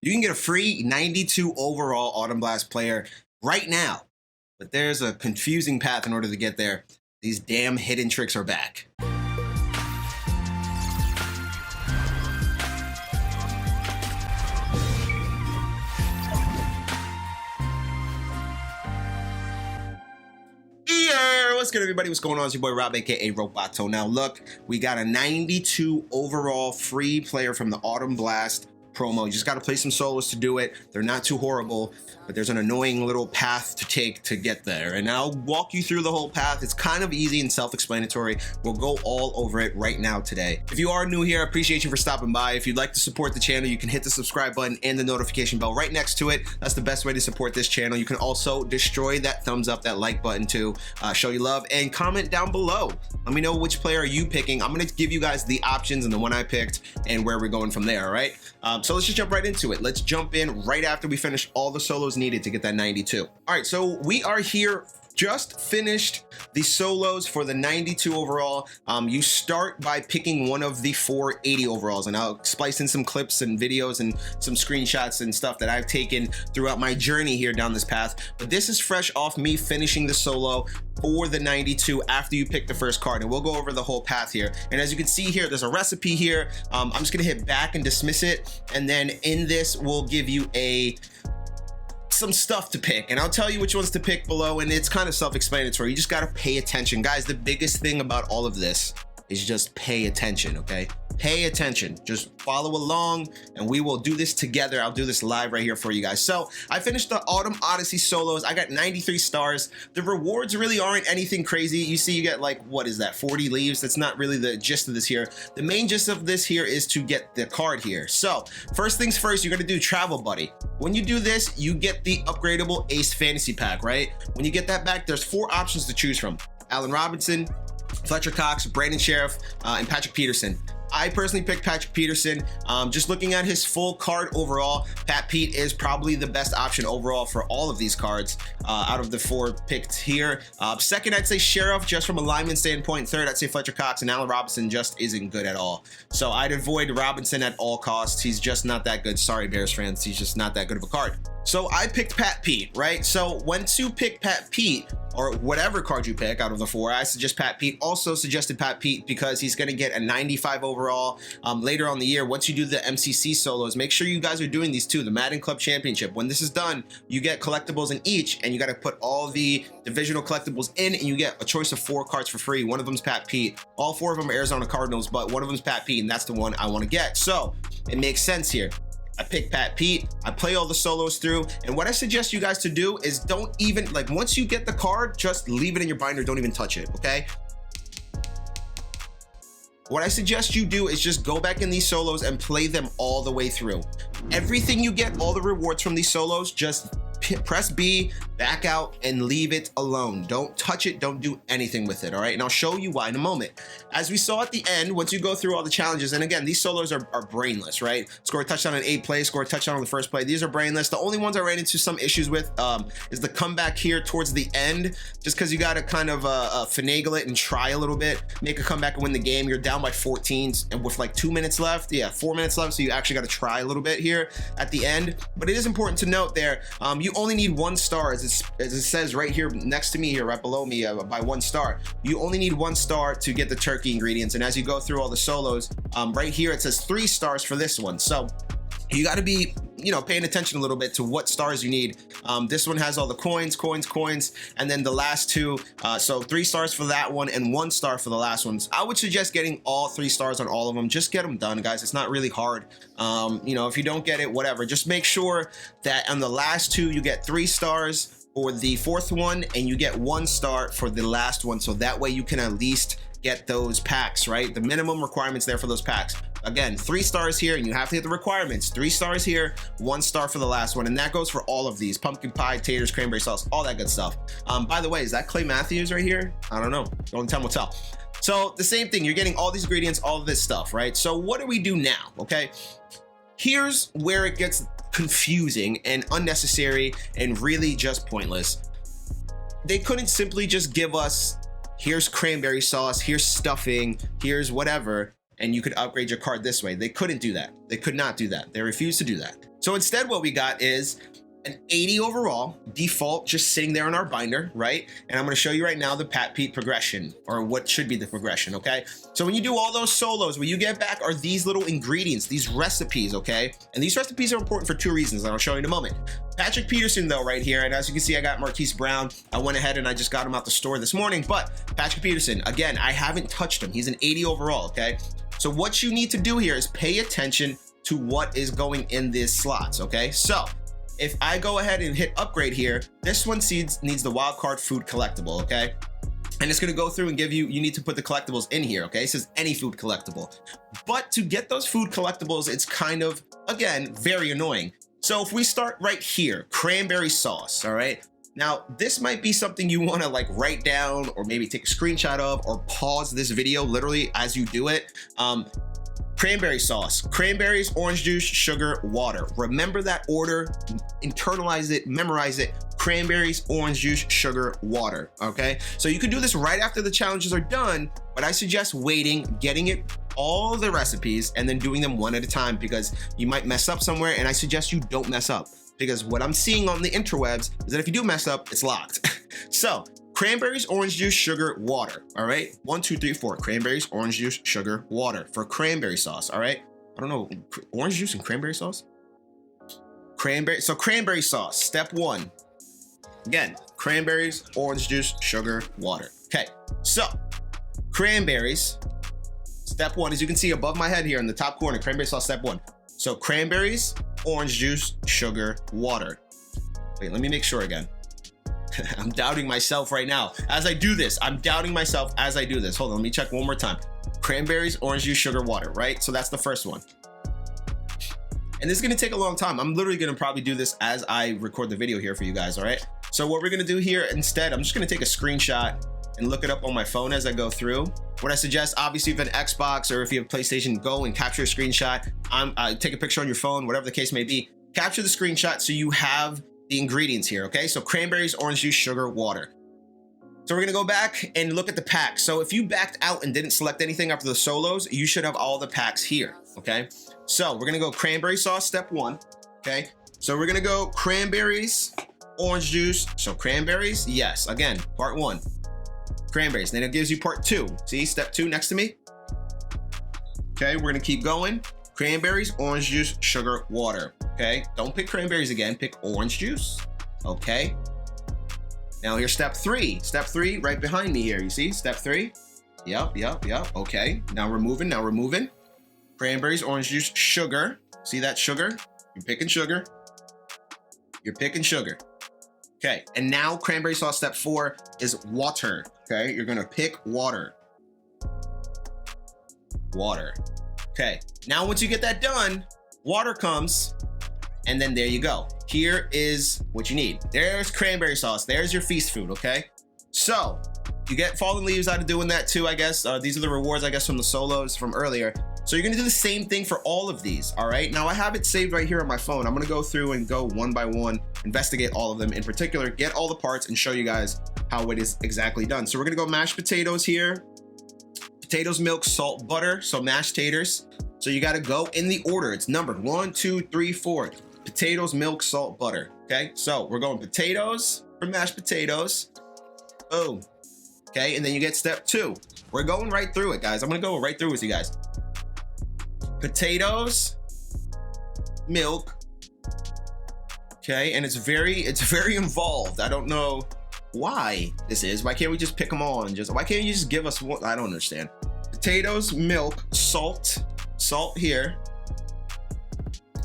You can get a free 92 overall Autumn Blast player right now. But there's a confusing path in order to get there. These damn hidden tricks are back. What's good, everybody? What's going on? It's your boy Rob, aka Roboto. Now look, we got a 92 overall free player from the Autumn Blast promo. You just got to play some solos to do it. They're not too horrible, but there's an annoying little path to take to get there, and I'll walk you through the whole path. It's kind of easy and self-explanatory. We'll go all over it right now today. If you are new here, I appreciate you for stopping by. If you'd like to support the channel, you can hit the subscribe button and the notification bell right next to it. That's the best way to support this channel. You can also destroy that thumbs up, that like button to show you love, and comment down below. Let me know which player are you picking. I'm going to give you guys the options and the one I picked and where we're going from there. All right, so let's just jump right into it. Let's jump in right after we finish all the solos needed to get that 92. All right, so we are here, just finished the solos for the 92 overall. You start by picking one of the 480 overalls, and I'll splice in some clips and videos and some screenshots and stuff that I've taken throughout my journey here down this path. But this is fresh off me finishing the solo for the 92 after you pick the first card, and we'll go over the whole path here. And as you can see here, there's a recipe here. I'm just gonna hit back and dismiss it, and then in this we'll give you some stuff to pick, and I'll tell you which ones to pick below, and it's kind of self-explanatory. You just got to pay attention, guys. The biggest thing about all of this is just pay attention. Okay, pay attention, just follow along, and we will do this together. I'll do this live right here for you guys. So I finished the Autumn Oddessey solos. I got 93 stars. The rewards really aren't anything crazy. You see, you get like, what is that, 40 leaves? That's not really the gist of this here. The main gist of this here is to get the card here. So first things first, you're gonna do Travel Buddy. When you do this, you get the upgradable Ace Fantasy Pack, right? When you get that back, there's 4 options to choose from: Allen Robinson, Fletcher Cox, Brandon Sheriff, and Patrick Peterson. I personally picked Patrick Peterson. Just looking at his full card overall, Pat Pete is probably the best option overall for all of these cards out of the 4 picked here. Second, I'd say Sheriff, just from a lineman standpoint. Third, I'd say Fletcher Cox, and Allen Robinson just isn't good at all. So I'd avoid Robinson at all costs. He's just not that good. Sorry, Bears fans, he's just not that good of a card. So I picked Pat Pete, right? So once you pick Pat Pete, or whatever card you pick out of the 4, I suggest Pat Pete. Also suggested Pat Pete because he's going to get a 95 overall later on the year. Once you do the MCC solos, make sure you guys are doing these too. The Madden Club Championship. When this is done, you get collectibles in each, and you got to put all the divisional collectibles in, and you get a choice of 4 cards for free. One of them's Pat Pete. All 4 of them are Arizona Cardinals, but one of them's Pat Pete, and that's the one I want to get. So it makes sense here. I pick Pat Pete, I play all the solos through, and what I suggest you guys to do is don't even, like, once you get the card, just leave it in your binder, don't even touch it, okay? What I suggest you do is just go back in these solos and play them all the way through. Everything you get, all the rewards from these solos, just press B, back out, and leave it alone. Don't touch it, don't do anything with it, all right? And I'll show you why in a moment. As we saw at the end, once you go through all the challenges, and again, these solos are brainless, right? Score a touchdown on 8 plays, score a touchdown on the first play. These are brainless. The only ones I ran into some issues with is the comeback here towards the end, just because you got to kind of finagle it and try a little bit, make a comeback and win the game. You're down by 14 and with like 2 minutes left. Yeah, 4 minutes left, so you actually got to try a little bit here at the end. But it is important to note there, you only need 1 star, as it says right here next to me here, right below me, by 1 star. You only need 1 star to get the turkey ingredients, and as you go through all the solos, right here it says 3 stars for this one. So you got to be, you know, paying attention a little bit to what stars you need. This one has all the coins, and then the last 2, so 3 stars for that one and 1 star for the last ones. I would suggest getting all 3 stars on all of them. Just get them done, guys. It's not really hard. You know, if you don't get it, whatever. Just make sure that on the last 2 you get 3 stars for the 4th one, and you get 1 star for the last one, so that way you can at least get those packs, right? The minimum requirements there for those packs. Again, 3 stars here, and you have to hit the requirements. 3 stars here, 1 star for the last one, and that goes for all of these: pumpkin pie, taters, cranberry sauce, all that good stuff. By the way, is that Clay Matthews right here? I don't know. Only time will tell. So the same thing, you're getting all these ingredients, all of this stuff, right? So what do we do now? Okay, here's where it gets confusing and unnecessary and really just pointless. They couldn't simply just give us, here's cranberry sauce, here's stuffing, here's whatever, and you could upgrade your card this way. They couldn't do that. They could not do that. They refused to do that. So instead what we got is an 80 overall default just sitting there in our binder, right? And I'm going to show you right now the Pat Pete progression, or what should be the progression, okay? So when you do all those solos, what you get back are these little ingredients, these recipes, okay? And these recipes are important for 2 reasons, and I'll show you in a moment. Patrick Peterson though right here, and as you can see I got Marquise Brown. I went ahead and I just got him out the store this morning, but Patrick Peterson, again, I haven't touched him. He's an 80 overall, okay? So what you need to do here is pay attention to what is going in these slots, okay? So if I go ahead and hit upgrade here, this one needs the wild card food collectible, okay? And it's gonna go through and give you need to put the collectibles in here, okay? It says any food collectible. But to get those food collectibles, it's kind of, again, very annoying. So if we start right here, cranberry sauce, all right? Now, this might be something you wanna like write down or maybe take a screenshot of or pause this video literally as you do it. Cranberry sauce, cranberries, orange juice, sugar, water. Remember that order, internalize it, memorize it. Cranberries, orange juice, sugar, water, okay? So you can do this right after the challenges are done, but I suggest waiting, getting it all the recipes and then doing them one at a time because you might mess up somewhere, and I suggest you don't mess up because what I'm seeing on the interwebs is that if you do mess up, it's locked. So cranberries, orange juice, sugar, water, all right? 1, 2, 3, 4, cranberries, orange juice, sugar, water for cranberry sauce, all right? I don't know, orange juice and cranberry sauce? So cranberry sauce, step 1. Again, cranberries, orange juice, sugar, water. Okay, so cranberries, step 1, as you can see above my head here in the top corner, cranberry sauce, step 1. So cranberries, orange juice, sugar, water. Wait, let me make sure again. I'm doubting myself right now. As I do this, I'm doubting myself as I do this. Hold on, let me check one more time. Cranberries, orange juice, sugar, water, right? So that's the first one. And this is gonna take a long time. I'm literally gonna probably do this as I record the video here for you guys, all right? So what we're gonna do here instead, I'm just gonna take a screenshot and look it up on my phone as I go through. What I suggest, obviously if you have an Xbox or if you have PlayStation, go and capture a screenshot. Take a picture on your phone, whatever the case may be. Capture the screenshot so you have the ingredients here, okay? So cranberries, orange juice, sugar, water. So we're gonna go back and look at the packs. So if you backed out and didn't select anything after the solos, you should have all the packs here, okay? So we're gonna go cranberry sauce, step 1, okay? So we're gonna go cranberries, orange juice. So cranberries, yes, again, part 1. Cranberries, then it gives you part 2. See, step 2 next to me? Okay, we're gonna keep going. Cranberries, orange juice, sugar, water. Okay, don't pick cranberries again, pick orange juice. Okay. Now here's step 3. Step 3 right behind me here. You see step 3? Yep. Okay, now we're moving. Cranberries, orange juice, sugar. See that sugar? You're picking sugar. Okay, and now cranberry sauce, step 4 is water. Okay, you're gonna pick water. Okay, now once you get that done, water comes, and then there you go. Here is what you need. There's cranberry sauce. There's your feast food, okay? So you get fallen leaves out of doing that too, I guess. These are the rewards, I guess, from the solos from earlier. So you're gonna do the same thing for all of these, all right? Now I have it saved right here on my phone. I'm gonna go through and go one by one, investigate all of them in particular, get all the parts and show you guys how it is exactly done. So we're gonna go mashed potatoes here. Potatoes, milk, salt, butter, so mashed taters. So you gotta go in the order. It's numbered 1, 2, 3, 4. Potatoes, milk, salt, butter, okay? So we're going potatoes for mashed potatoes. Boom. Okay, and then you get step 2. We're going right through it, guys. I'm gonna go right through with you guys. Potatoes, milk, okay, and it's very involved. I don't know why this is. Why can't we just pick them all and why can't you just give us one? I don't understand. Potatoes, milk, salt here,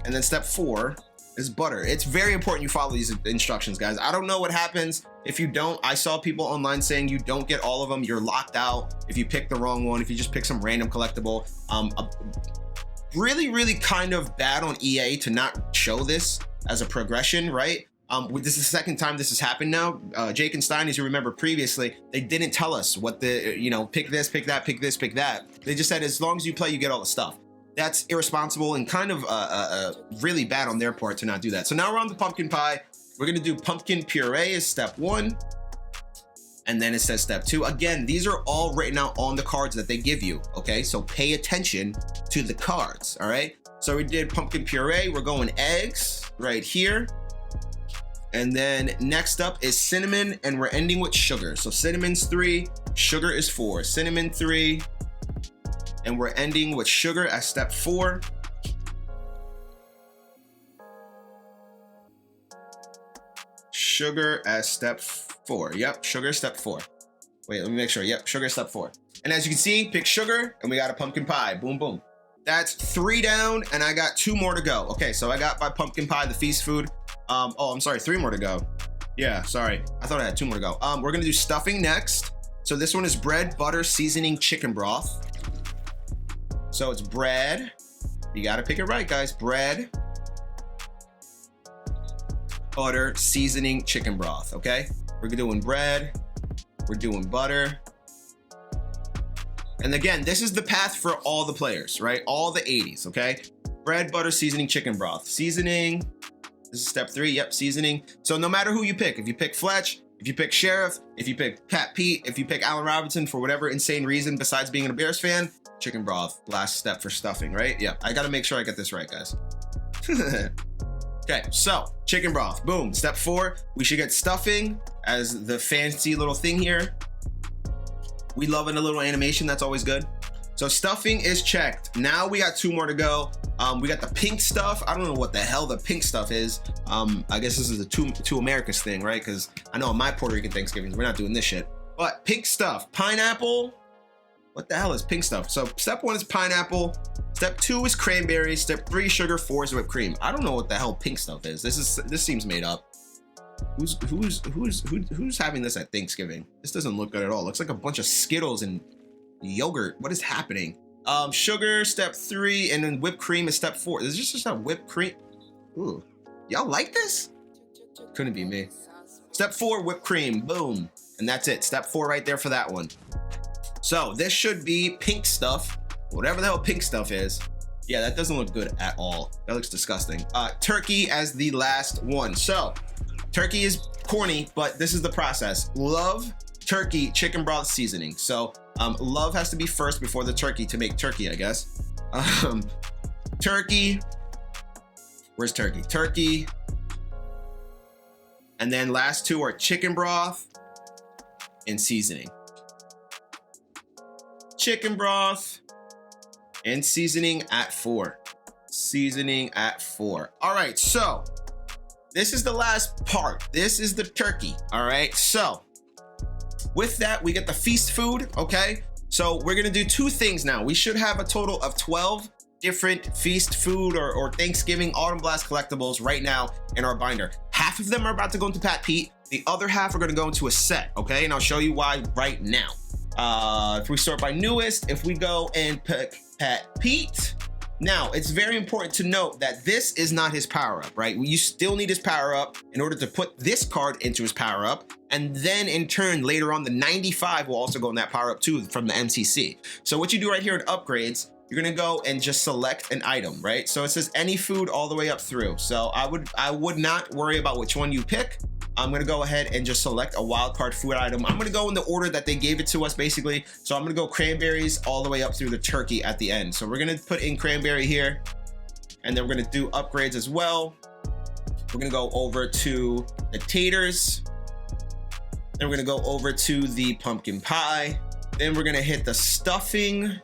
and then step 4 is butter. It's very important you follow these instructions, guys. I don't know what happens if you don't. I saw people online saying you don't get all of them. You're locked out if you pick the wrong one, if you just pick some random collectible. Really kind of bad on EA to not show this as a progression, right? This is the second time this has happened now. Jake and Stein, as you remember previously, they didn't tell us what the, pick this, pick that, pick this, pick that. They just said, as long as you play, you get all the stuff. That's irresponsible and kind of really bad on their part to not do that. So now we're on the pumpkin pie. We're gonna do pumpkin puree as step 1. And then it says step 2. Again, these are all written out on the cards that they give you, okay? So pay attention to the cards, all right? So we did pumpkin puree. We're going eggs right here. And then next up is cinnamon, and we're ending with sugar. So cinnamon's 3, sugar is 4. Cinnamon 3, and we're ending with sugar as step 4. Sugar as step 4. Yep, sugar is step 4. Wait, let me make sure. Yep, sugar is step 4. And as you can see, pick sugar, and we got a pumpkin pie. Boom, boom. That's 3 down, and I got 2 more to go. Okay, so I got my pumpkin pie, the feast food. Oh, I'm sorry, 3 more to go. Yeah, sorry. I thought I had 2 more to go. We're gonna do stuffing next. So this one is bread, butter, seasoning, chicken broth. So it's bread. You gotta pick it right, guys. Bread, butter, seasoning, chicken broth, okay? We're doing bread, we're doing butter. And again, this is the path for all the players, right? All the 80s, okay? Bread, butter, seasoning, chicken broth. Seasoning, this is step 3, yep, seasoning. So no matter who you pick, if you pick Fletch, if you pick Sheriff, if you pick Pat Pete, if you pick Allen Robinson for whatever insane reason besides being a Bears fan, chicken broth, last step for stuffing, right? Yeah, I gotta make sure I get this right, guys. Okay, so chicken broth, boom. Step 4, we should get stuffing as the fancy little thing here. We love it, a little animation, that's always good. So stuffing is checked. Now we got 2 more to go. We got the pink stuff. I don't know what the hell the pink stuff is. I guess this is a two Americas thing, right? Because I know on my Puerto Rican Thanksgivings, we're not doing this shit. But pink stuff, pineapple. What the hell is pink stuff? So step 1 is pineapple. Step 2 is cranberry. Step 3, sugar. 4 is whipped cream. I don't know what the hell pink stuff is. This seems made up. Who's having this at Thanksgiving? This doesn't look good at all. It looks like a bunch of Skittles and yogurt. What is happening? Sugar, step 3, and then whipped cream is step 4. This is just a whipped cream. Ooh, y'all like this? Couldn't be me. Step 4, whipped cream, boom. And that's it, step 4 right there for that one. So this should be pink stuff, whatever the hell pink stuff is. Yeah, that doesn't look good at all. That looks disgusting. Turkey as the last one. So turkey is corny, but this is the process. Love, turkey, chicken broth, seasoning. So love has to be first before the turkey to make turkey, I guess. Turkey, where's turkey? Turkey. And then last 2 are chicken broth and seasoning. Chicken broth and seasoning at 4. Seasoning at 4. All right, so this is the last part. This is the turkey, all right? So with that, we get the feast food, okay? So we're gonna do 2 things now. We should have a total of 12 different feast food or Thanksgiving Autumn Blast collectibles right now in our binder. Half of them are about to go into Pat Pete. The other half are gonna go into a set, okay? And I'll show you why right now. If we sort by newest, if we go and pick Pat Pete, now it's very important to note that this is not his power-up, right? You still need his power-up in order to put this card into his power-up, and then in turn later on the 95 will also go in that power-up too from the MCC. So what you do right here in upgrades, you're gonna go and just select an item, right? So it says any food all the way up through. So I would not worry about which one you pick. I'm gonna go ahead and just select a wildcard food item. I'm gonna go in the order that they gave it to us basically. So I'm gonna go cranberries all the way up through the turkey at the end. So we're gonna put in cranberry here, and then we're gonna do upgrades as well. We're gonna go over to the taters. Then we're gonna go over to the pumpkin pie. Then we're gonna hit the stuffing,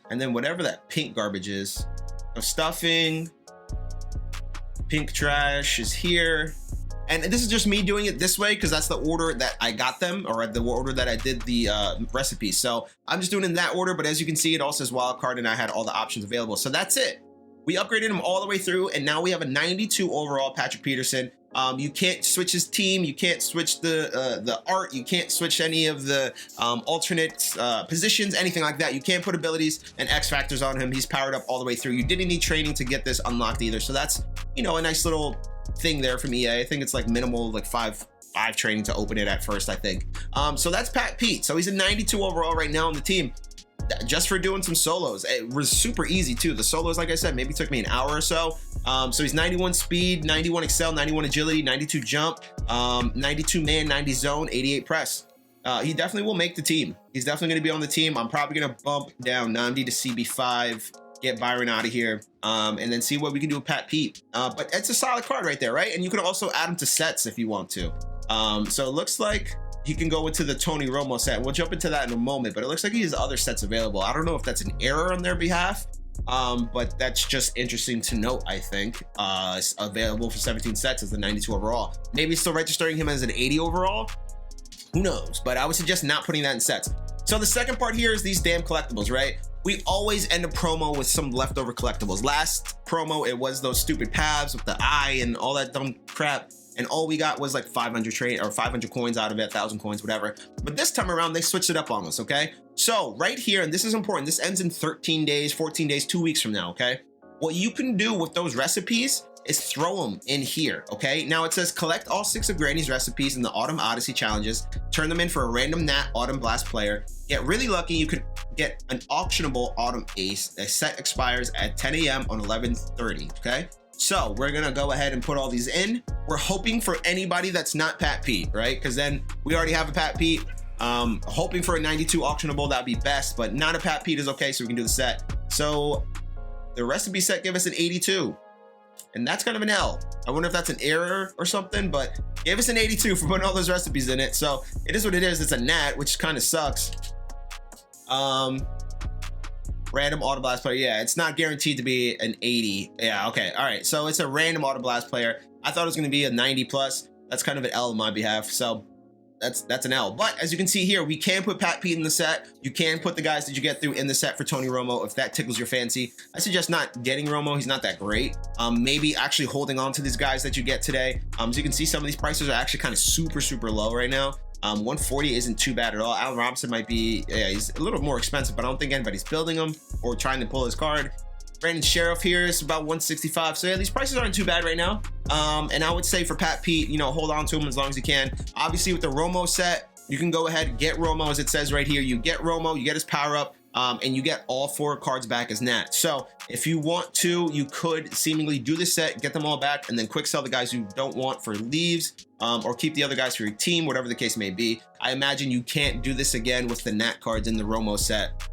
and then whatever that pink garbage is. So stuffing, pink trash is here. And this is just me doing it this way because that's the order that I got them, or the order that I did the recipe. So I'm just doing it in that order, but as you can see, it all says wild card and I had all the options available. So that's it. We upgraded him all the way through, and now we have a 92 overall Patrick Peterson. You can't switch his team, you can't switch the art, you can't switch any of the alternate positions, anything like that. You can't put abilities and X factors on him. He's powered up all the way through. You didn't need training to get this unlocked either. So that's, you know, a nice little thing there from EA. I think it's like minimal, like five training to open it at first, I think. So that's Pat Pete. So he's a 92 overall right now on the team, just for doing some solos. It was super easy too. The solos, like I said, maybe took me an hour or so. So he's 91 speed, 91 excel, 91 agility, 92 jump, 92 man, 90 zone, 88 press. He definitely will make the team. He's definitely going to be on the team. I'm probably going to bump down Namdi to CB5. get Byron out of here, and then see what we can do with Pat Pete. But it's a solid card right there, right? And you can also add him to sets if you want to. So it looks like he can go into the Tony Romo set. We'll jump into that in a moment, but it looks like he has other sets available. I don't know if that's an error on their behalf, but that's just interesting to note, I think. It's available for 17 sets as the 92 overall. Maybe still registering him as an 80 overall. Who knows? But I would suggest not putting that in sets. So the second part here is these damn collectibles, right? We always end a promo with some leftover collectibles. Last promo, it was those stupid paths with the eye and all that dumb crap. And all we got was like 500 coins out of it, 1,000 coins, whatever. But this time around, they switched it up on us, okay? So right here, and this is important, this ends in 13 days, 14 days, 2 weeks from now, okay? What you can do with those recipes is throw them in here, okay? Now it says collect all 6 of Granny's recipes in the Autumn Odyssey challenges, turn them in for a random Nat Autumn Blast player, get really lucky, you could get an auctionable Autumn Ace. The set expires at 10 a.m. on 11/30, okay? So we're gonna go ahead and put all these in. We're hoping for anybody that's not Pat Pete, right? Because then we already have a Pat Pete. Hoping for a 92 auctionable, that'd be best, but not a Pat Pete is okay, so we can do the set. So the recipe set give us an 82. And that's kind of an L. I wonder if that's an error or something, but gave us an 82 for putting all those recipes in it. So it is what it is. It's a Nat, which kind of sucks. Random Auto Blast player. Yeah, it's not guaranteed to be an 80. Yeah, okay. All right. So it's a random Auto Blast player. I thought it was going to be a 90 plus. That's kind of an L on my behalf. So that's an L. But as you can see here, we can put Pat Pete in the set. You can put the guys that you get through in the set for Tony Romo if that tickles your fancy. I suggest not getting Romo. He's not that great. Maybe actually holding on to these guys that you get today. As you can see, some of these prices are actually kind of super low right now. 140 isn't too bad at all. Allen Robinson might be, yeah, he's a little more expensive, but I don't think anybody's building him or trying to pull his card. Brandon Sheriff here is about 165. So yeah, these prices aren't too bad right now. And I would say for Pat Pete, you know, hold on to him as long as you can. Obviously with the Romo set, you can go ahead and get Romo, as it says right here. You get Romo, you get his power up, and you get all 4 cards back as Nat. So if you want to, you could seemingly do the set, get them all back, and then quick sell the guys you don't want for leaves, or keep the other guys for your team, whatever the case may be. I imagine you can't do this again with the Nat cards in the Romo set.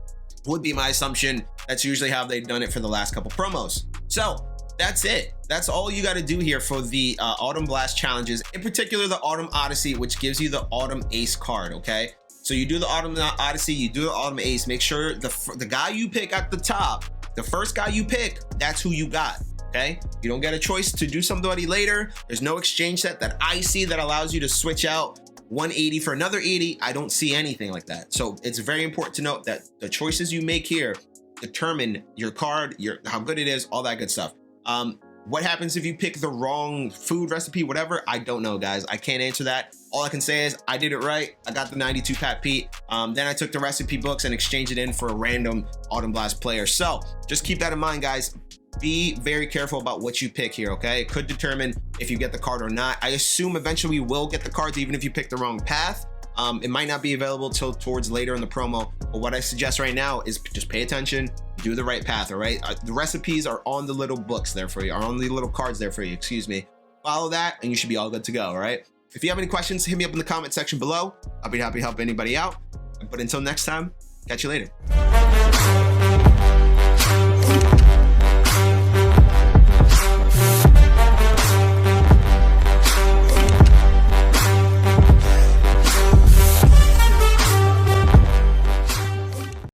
Would be my assumption. That's usually how they've done it for the last couple promos. So that's it. That's all you got to do here for the Autumn Blast challenges, in particular the Autumn Odyssey, which gives you the Autumn Ace card, okay? So you do the Autumn Odyssey, you do the Autumn Ace. Make sure the guy you pick at the top, the first guy you pick, that's who you got, okay? You don't get a choice to do somebody later. There's no exchange set that I see that allows you to switch out 180 for another 80. I don't see anything like that. So it's very important to note that the choices you make here determine your card, how good it is, all that good stuff. What happens if you pick the wrong food recipe, whatever? I don't know, guys. I can't answer that. All I can say is I did it right. I got the 92 Pat Pete. Then I took the recipe books and exchanged it in for a random Autumn Blast player. So just keep that in mind, guys. Be very careful about what you pick here, okay? It could determine if you get the card or not. I assume eventually we will get the cards even if you pick the wrong path. It might not be available till towards later in the promo, but what I suggest right now is just pay attention, do the right path, all right? The recipes are on the little books there for you, are on the little cards there for you, excuse me. Follow that and you should be all good to go, all right? If you have any questions, hit me up in the comment section below. I'll be happy to help anybody out. But until next time, catch you later.